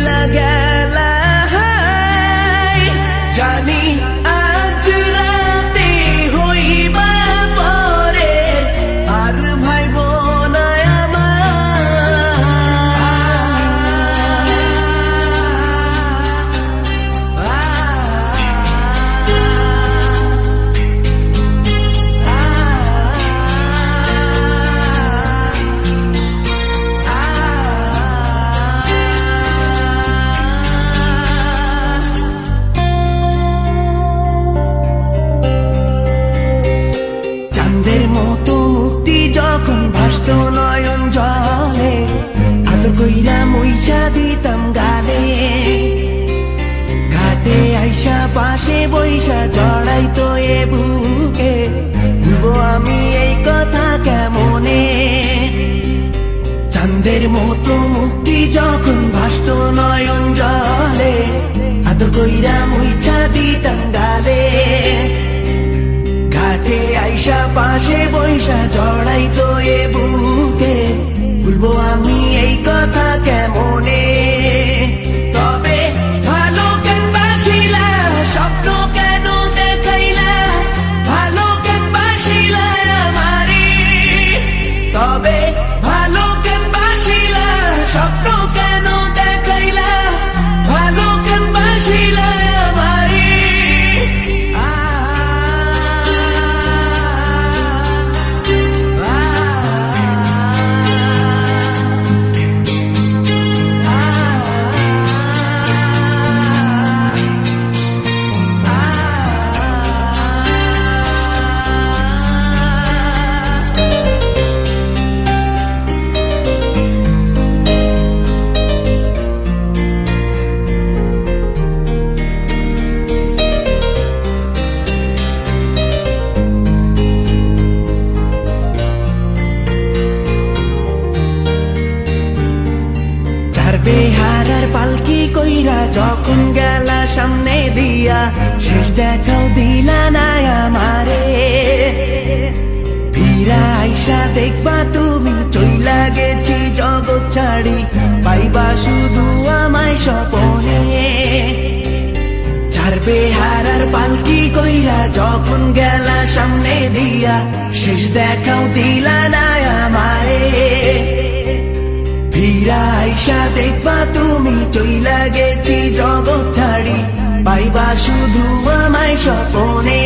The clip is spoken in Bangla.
চইলা গেলা জানি আজ রাতে হইবা পরে আর ভাইব না চাঁদের মতো মুক্তি যখন ভাসত নয়ন জলে আদর কইরা মইসা দিতাম গালে ঘাটে আইসা পাশে বইসা জড়াইতো এ বুকে ভুলবো আমি এই কথা কেমনে চাঁদের মতো মুক্তি যখন ভাসত নয়ন জলে আদর কইরা মইসা দিতাম গালে ঘাটে আইসা পাশে বইসা জড়াইতো এ বুকে ভুলবো আমি এই কথা কেমনে তবে ভালো কেন বাসিলা স্বপ্ন কেন দেখাইলা ভালো কেন বাসিলা আমারে তবে ভালো কেন বাসিলা স্বপ্ন কেন দেখাইলা ভালো কেন বাসিলা আমারে বেহারার পালকি কইরা যখন গেলা সামনে দিয়া শেষ দেখাও দিলা না আমারে ফিরা আইসা দেখবা তুমি চইলা গেছি জগৎ ছাড়ি পাইবা শুধু আমায় স্বপনে চার বেহারার পালকি কইরা যখন গেলা সামনে দিয়া শেষ দেখাও দিলা না আমারে ফিরা আইসা দেখবা তুমি চইলা গেছি জগৎ ছাড়ি পাইবা শুধু আমায় স্বপনে